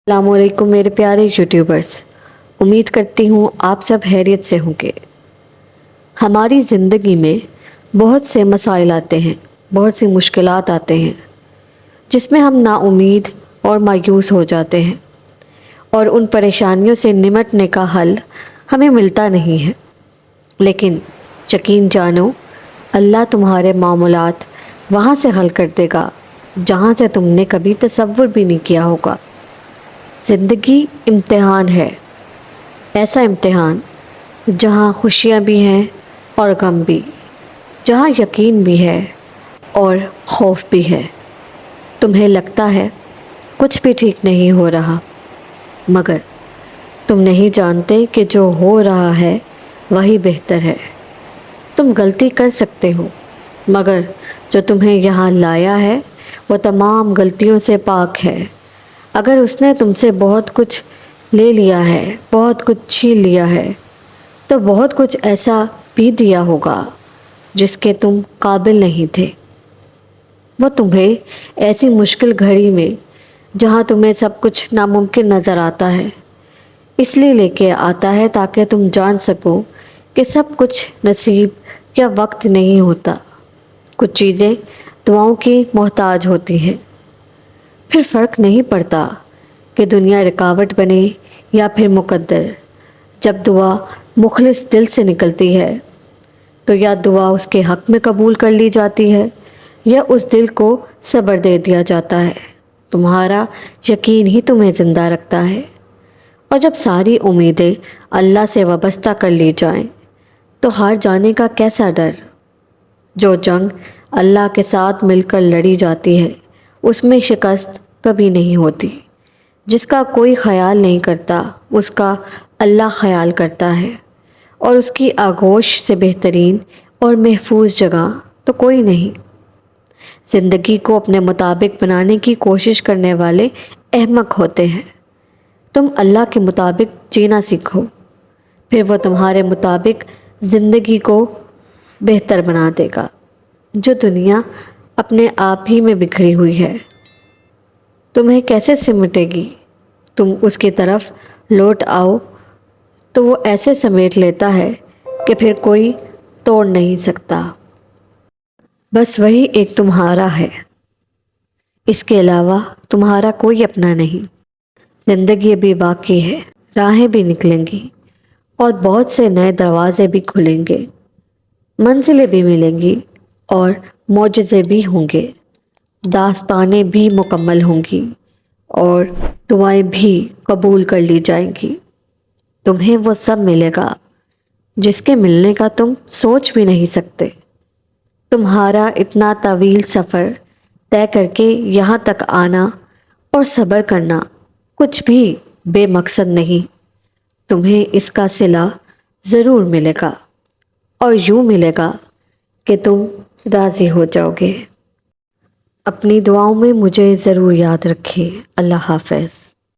السلام علیکم میرے پیارے یوٹیوبرز، امید کرتی ہوں آپ سب خیریت سے ہوں گے۔ ہماری زندگی میں بہت سے مسائل آتے ہیں، بہت سی مشکلات آتے ہیں جس میں ہم نا امید اور مایوس ہو جاتے ہیں، اور ان پریشانیوں سے نمٹنے کا حل ہمیں ملتا نہیں ہے۔ لیکن یقین جانو، اللہ تمہارے معاملات وہاں سے حل کر دے گا جہاں سے تم نے کبھی تصور بھی نہیں کیا ہوگا۔ زندگی امتحان ہے، ایسا امتحان جہاں خوشیاں بھی ہیں اور غم بھی، جہاں یقین بھی ہے اور خوف بھی ہے۔ تمہیں لگتا ہے کچھ بھی ٹھیک نہیں ہو رہا، مگر تم نہیں جانتے کہ جو ہو رہا ہے وہی بہتر ہے۔ تم غلطی کر سکتے ہو، مگر جو تمہیں یہاں لایا ہے وہ تمام غلطیوں سے پاک ہے۔ اگر اس نے تم سے بہت کچھ لے لیا ہے، بہت کچھ چھین لیا ہے، تو بہت کچھ ایسا بھی دیا ہوگا جس کے تم قابل نہیں تھے۔ وہ تمہیں ایسی مشکل گھڑی میں جہاں تمہیں سب کچھ ناممکن نظر آتا ہے اس لیے لے کے آتا ہے تاکہ تم جان سکو کہ سب کچھ نصیب یا وقت نہیں ہوتا۔ کچھ چیزیں دعاؤں کی محتاج ہوتی ہیں۔ پھر فرق نہیں پڑتا کہ دنیا رکاوٹ بنے یا پھر مقدر۔ جب دعا مخلص دل سے نکلتی ہے تو یا دعا اس کے حق میں قبول کر لی جاتی ہے یا اس دل کو صبر دے دیا جاتا ہے۔ تمہارا یقین ہی تمہیں زندہ رکھتا ہے، اور جب ساری امیدیں اللہ سے وابستہ کر لی جائیں تو ہار جانے کا کیسا ڈر؟ جو جنگ اللہ کے ساتھ مل کر لڑی جاتی ہے اس میں شکست کبھی نہیں ہوتی۔ جس کا کوئی خیال نہیں کرتا اس کا اللہ خیال کرتا ہے، اور اس کی آغوش سے بہترین اور محفوظ جگہ تو کوئی نہیں۔ زندگی کو اپنے مطابق بنانے کی کوشش کرنے والے احمق ہوتے ہیں۔ تم اللہ کے مطابق جینا سیکھو، پھر وہ تمہارے مطابق زندگی کو بہتر بنا دے گا۔ جو دنیا اپنے آپ ہی میں بکھری ہوئی ہے تمہیں کیسے سمٹے گی؟ تم اس کی طرف لوٹ آؤ تو وہ ایسے سمیٹ لیتا ہے کہ پھر کوئی توڑ نہیں سکتا۔ بس وہی ایک تمہارا ہے، اس کے علاوہ تمہارا کوئی اپنا نہیں۔ زندگی ابھی باقی ہے، راہیں بھی نکلیں گی اور بہت سے نئے دروازے بھی کھلیں گے، منزلیں بھی ملیں گی اور معجزے بھی ہوں گے، داستانیں بھی مکمل ہوں گی اور دعائیں بھی قبول کر لی جائیں گی۔ تمہیں وہ سب ملے گا جس کے ملنے کا تم سوچ بھی نہیں سکتے۔ تمہارا اتنا طویل سفر طے کر کے یہاں تک آنا اور صبر کرنا کچھ بھی بے مقصد نہیں۔ تمہیں اس کا صلہ ضرور ملے گا، اور یوں ملے گا کہ تم راضی ہو جاؤ گے۔ اپنی دعاؤں میں مجھے ضرور یاد رکھیں۔ اللہ حافظ۔